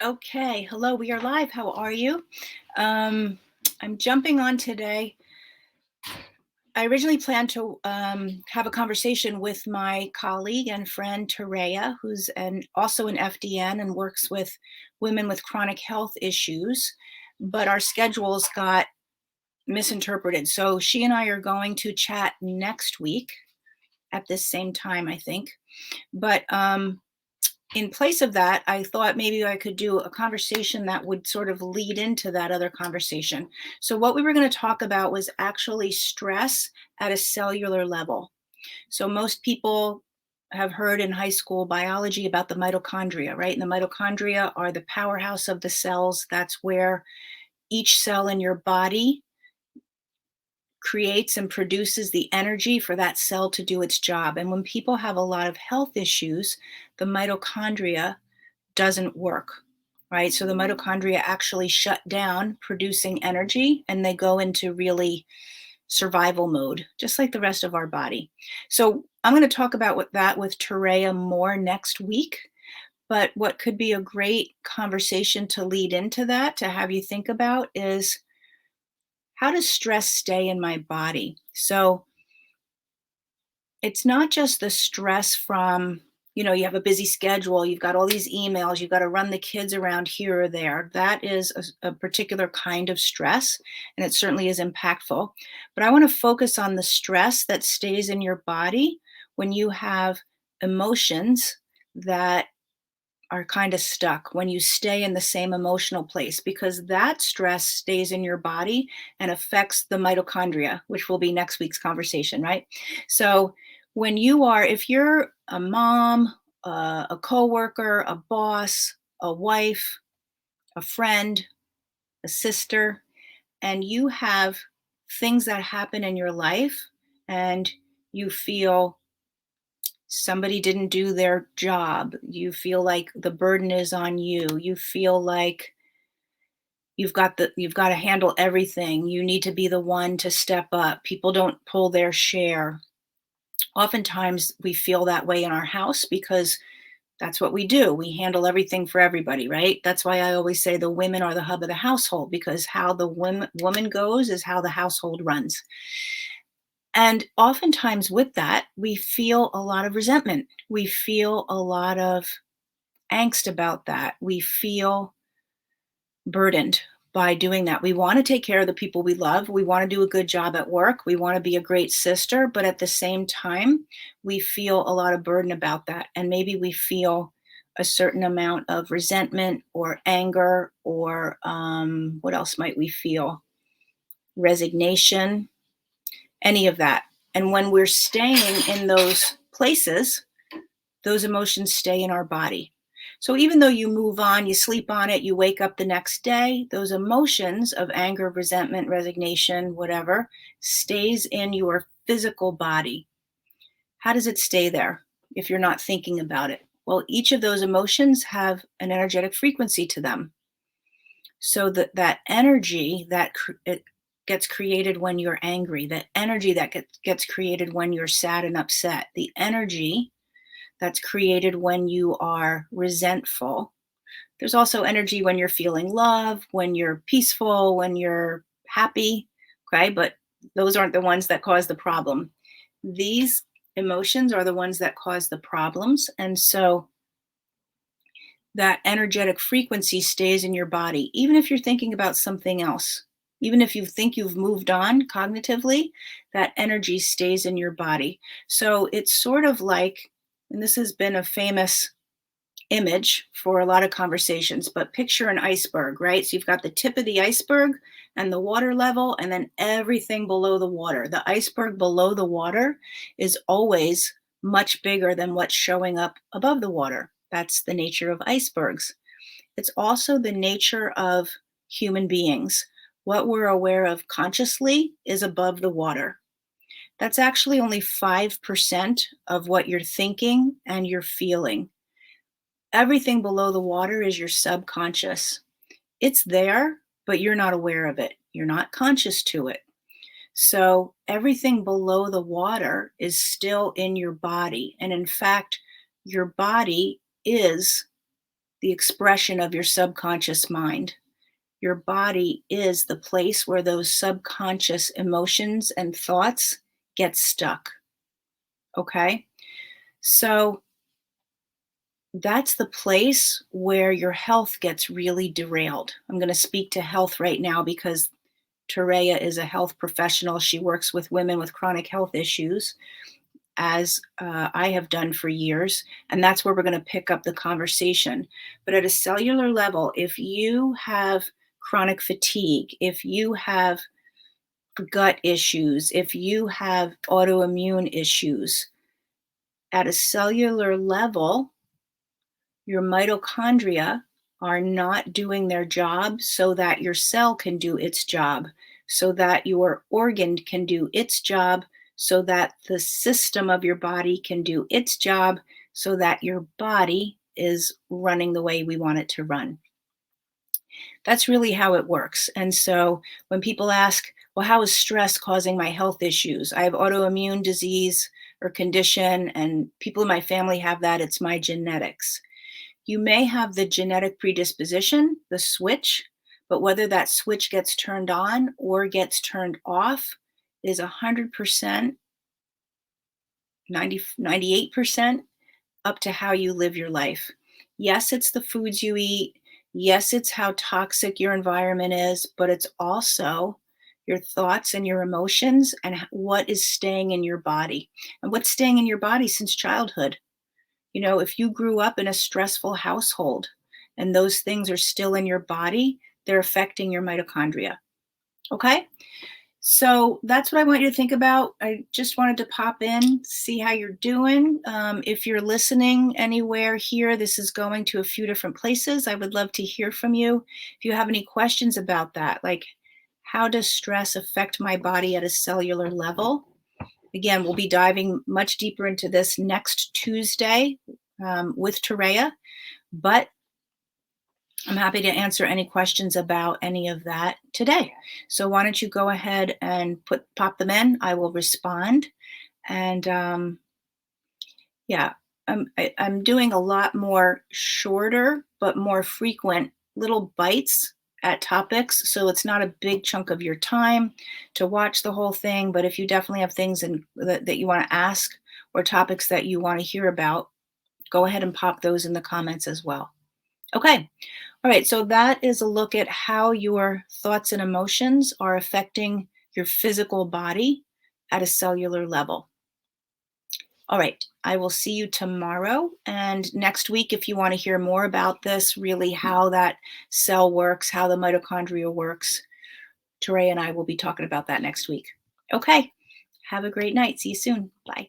Okay, hello, we are live. How are you? Um, I'm jumping on today. I originally planned to have a conversation with my colleague and friend Terea, who's also an FDN and works with women with chronic health issues, but our schedules got misinterpreted. So she and I are going to chat next week at this same time, I think. But in place of that, I thought maybe I could do a conversation that would sort of lead into that other conversation. So, what we were going to talk about was actually stress at a cellular level. So, most people have heard in high school biology about the mitochondria, right? And the mitochondria are the powerhouse of the cells. That's where each cell in your body creates and produces the energy for that cell to do its job. And when people have a lot of health issues, the mitochondria doesn't work, right? So the mitochondria actually shut down producing energy and they go into really survival mode, just like the rest of our body. So I'm going to talk about that with Terea more next week. But what could be a great conversation to lead into that, to have you think about, is how does stress stay in my body? So it's not just the stress from, you have a busy schedule, you've got all these emails, you've got to run the kids around here or there. That is a particular kind of stress, and it certainly is impactful. But I want to focus on the stress that stays in your body when you have emotions that are kind of stuck, when you stay in the same emotional place, because that stress stays in your body and affects the mitochondria, which will be next week's conversation, right? So, if you're a mom, a coworker, a boss, a wife, a friend, a sister, and you have things that happen in your life and you feel somebody didn't do their job, you feel like the burden is on you, you feel like you've got to handle everything, you need to be the one to step up, people don't pull their share. Oftentimes we feel that way in our house because that's what we do. We handle everything for everybody, right? That's why I always say the women are the hub of the household, because how the woman goes is how the household runs. And oftentimes with that, we feel a lot of resentment. We feel a lot of angst about that. We feel burdened by doing that. We want to take care of the people we love. We want to do a good job at work. We want to be a great sister. But at the same time, we feel a lot of burden about that. And maybe we feel a certain amount of resentment or anger, or what else might we feel? Resignation, any of that. And when we're staying in those places, those emotions stay in our body. So even though you move on, you sleep on it, you wake up the next day, those emotions of anger, resentment, resignation, whatever, stays in your physical body. How does it stay there if you're not thinking about it? Well, each of those emotions have an energetic frequency to them. So that energy it gets created when you're angry, that energy that gets created when you're sad and upset, the energy that's created when you are resentful. There's also energy when you're feeling love, when you're peaceful, when you're happy, okay? But those aren't the ones that cause the problem. These emotions are the ones that cause the problems. And so that energetic frequency stays in your body, even if you're thinking about something else. Even if you think you've moved on cognitively, that energy stays in your body. So it's sort of like, and this has been a famous image for a lot of conversations, but picture an iceberg, right? So you've got the tip of the iceberg and the water level, and then everything below the water. The iceberg below the water is always much bigger than what's showing up above the water. That's the nature of icebergs. It's also the nature of human beings. What we're aware of consciously is above the water. That's actually only 5% of what you're thinking and you're feeling. Everything below the water is your subconscious. It's there, but you're not aware of it. You're not conscious to it. So everything below the water is still in your body. And in fact, your body is the expression of your subconscious mind. Your body is the place where those subconscious emotions and thoughts get stuck. Okay? So that's the place where your health gets really derailed. I'm going to speak to health right now because Tareya is a health professional. She works with women with chronic health issues, as I have done for years. And that's where we're going to pick up the conversation. But at a cellular level, if you have chronic fatigue, if you have gut issues, if you have autoimmune issues, at a cellular level, your mitochondria are not doing their job so that your cell can do its job, so that your organ can do its job, so that the system of your body can do its job, so that your body is running the way we want it to run. That's really how it works. And so when people ask, well, how is stress causing my health issues? I have autoimmune disease or condition, and people in my family have that. It's my genetics. You may have the genetic predisposition, the switch, but whether that switch gets turned on or gets turned off is 100%, 98% up to how you live your life. Yes, it's the foods you eat. Yes, it's how toxic your environment is, but it's also your thoughts and your emotions and what is staying in your body. And what's staying in your body since childhood? You know, if you grew up in a stressful household and those things are still in your body, they're affecting your mitochondria. Okay? So that's what I want you to think about. I just wanted to pop in, see how you're doing. If you're listening anywhere here, this is going to a few different places. I would love to hear from you. If you have any questions about that, like how does stress affect my body at a cellular level? Again, we'll be diving much deeper into this next Tuesday with Tareya, but I'm happy to answer any questions about any of that today. So why don't you go ahead and pop them in? I will respond. And yeah, I'm doing a lot more shorter but more frequent little bites at topics. So it's not a big chunk of your time to watch the whole thing. But if you definitely have things that you want to ask or topics that you want to hear about, go ahead and pop those in the comments as well. Okay. All right. So that is a look at how your thoughts and emotions are affecting your physical body at a cellular level. All right. I will see you tomorrow and next week if you want to hear more about this, really how that cell works, how the mitochondria works. Tareya and I will be talking about that next week. Okay. Have a great night. See you soon. Bye.